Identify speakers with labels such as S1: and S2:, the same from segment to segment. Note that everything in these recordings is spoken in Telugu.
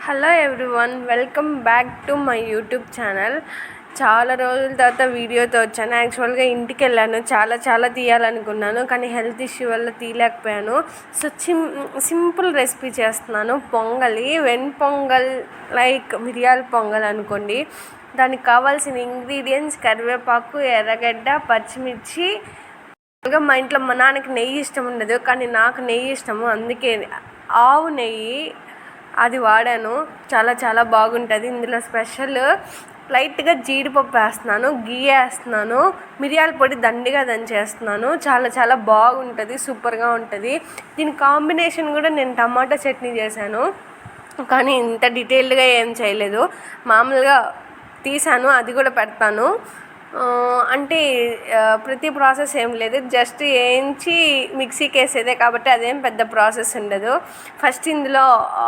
S1: Hello everyone, welcome back to my YouTube channel. చాలా రోజుల తర్వాత వీడియోతో వచ్చాను. యాక్చువల్గా ఇంటికి వెళ్ళాను, చాలా తీయాలనుకున్నాను, కానీ హెల్త్ ఇష్యూ వల్ల తీయలేకపోయాను. సో సింపుల్ రెసిపీ చేస్తున్నాను. పొంగలి, వెణ్పొంగల్, లైక్ మిరియాల పొంగల్ అనుకోండి. దానికి కావాల్సిన ఇంగ్రీడియంట్స్ కరివేపాకు, ఎర్రగడ్డ, పచ్చిమిర్చి. మా ఇంట్లో మా నాన్నకి నెయ్యి ఇష్టం ఉండదు, కానీ నాకు నెయ్యి ఇష్టము, అందుకే ఆవు నెయ్యి అది వాడాను. చాలా బాగుంటుంది. ఇందులో స్పెషల్ లైట్గా జీడిపప్పు వేస్తున్నాను, గీ వేస్తున్నాను, మిరియాల పొడి దండిగా దంచేస్తున్నాను. చాలా బాగుంటుంది, సూపర్గా ఉంటుంది. దీని కాంబినేషన్ కూడా నేను టమాటా చట్నీ చేశాను, కానీ ఇంత డీటెయిల్డ్గా ఏం చేయలేదు. మామూలుగా తీసాను, అది కూడా పెడతాను. అంటే ప్రతి ప్రాసెస్ ఏం లేదు, జస్ట్ వేయించి మిక్సీకి వేసేదే కాబట్టి అదేం పెద్ద ప్రాసెస్ ఉండదు. ఫస్ట్ ఇందులో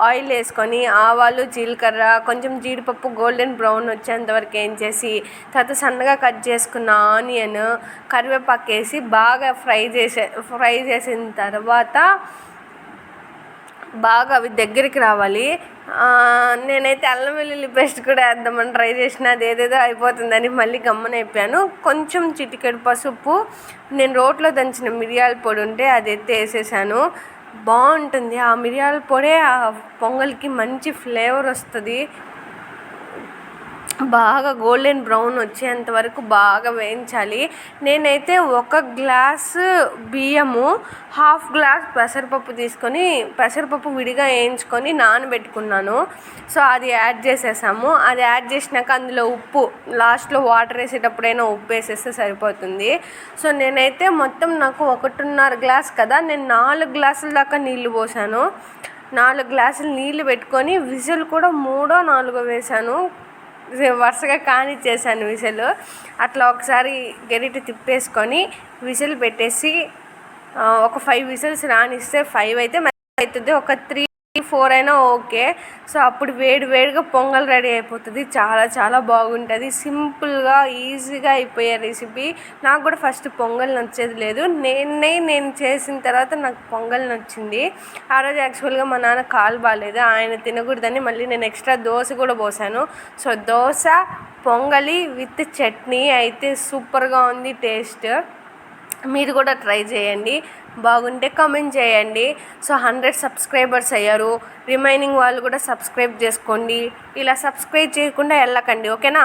S1: ఆయిల్ వేసుకొని ఆవాలు, జీలకర్ర, కొంచెం జీడిపప్పు గోల్డెన్ బ్రౌన్ వచ్చేంతవరకు వేయించేసి, తర్వాత సన్నగా కట్ చేసుకున్న ఆనియన్, కరివేపాకు వేసి బాగా ఫ్రై చేసిన తర్వాత బాగా అవి దగ్గరికి రావాలి. నేనైతే అల్లం వెల్లుల్లి పేస్ట్ కూడా వేద్దామని ట్రై చేసిన, అది ఏదేదో అయిపోతుందని మళ్ళీ గమ్మనైపోయాను. కొంచెం చిటికెడు పసుపు, నేను రోట్లో దంచిన మిరియాల పొడి ఉంటే అది వేసేసాను. బాగుంటుంది. ఆ మిరియాల పొడే ఆ పొంగల్కి మంచి ఫ్లేవర్ వస్తుంది. బాగా గోల్డెన్ బ్రౌన్ వచ్చేంత వరకు బాగా వేయించాలి. నేనైతే 1 గ్లాసు బియ్యము, 1/2 గ్లాస్ పెసరపప్పు తీసుకొని, పెసరపప్పు విడిగా వేయించుకొని నానబెట్టుకున్నాను. సో అది యాడ్ చేసేసాము. అది యాడ్ చేసినాక అందులో ఉప్పు, లాస్ట్లో వాటర్ వేసేటప్పుడైనా ఉప్పు వేసేస్తే సరిపోతుంది. సో నేనైతే మొత్తం నాకు 1.5 గ్లాస్ కదా, నేను 4 గ్లాసుల దాకా నీళ్లు పోసాను. 4 గ్లాసులు నీళ్లు పెట్టుకొని విజిల్ కూడా 3 4 వేసాను. వరుసగా కానిచ్చేసాను విజిల్. అట్లా ఒకసారి గరిటె తిప్పేసుకొని విజిల్ పెట్టేసి ఒక 5 విజిల్స్ రానిస్తే, 5 అయితే అవుతుంది, ఒక 3 4 అయినా ఓకే. సో అప్పుడు వేడిగా పొంగల్ రెడీ అయిపోతుంది. చాలా బాగుంటుంది. సింపుల్గా ఈజీగా అయిపోయే రెసిపీ. నాకు కూడా ఫస్ట్ పొంగల్ నచ్చేది లేదు, నేను చేసిన తర్వాత నాకు పొంగల్ నచ్చింది. ఆ రోజు యాక్చువల్గా మా నాన్న కాలు బాగాలేదు, ఆయన తినకూడదని మళ్ళీ నేను ఎక్స్ట్రా దోశ కూడా పోసాను. సో దోశ, పొంగలి విత్ చట్నీ అయితే సూపర్గా ఉంది టేస్ట్. మీరు కూడా ట్రై చేయండి, బాగుంటే కామెంట్ చేయండి. సో 100 సబ్స్క్రైబర్స్ అయ్యారు. రిమైనింగ్ వాళ్ళు కూడా సబ్స్క్రైబ్ చేసుకోండి. ఇలా సబ్స్క్రైబ్ చేయకుండా వెళ్ళకండి, ఓకేనా.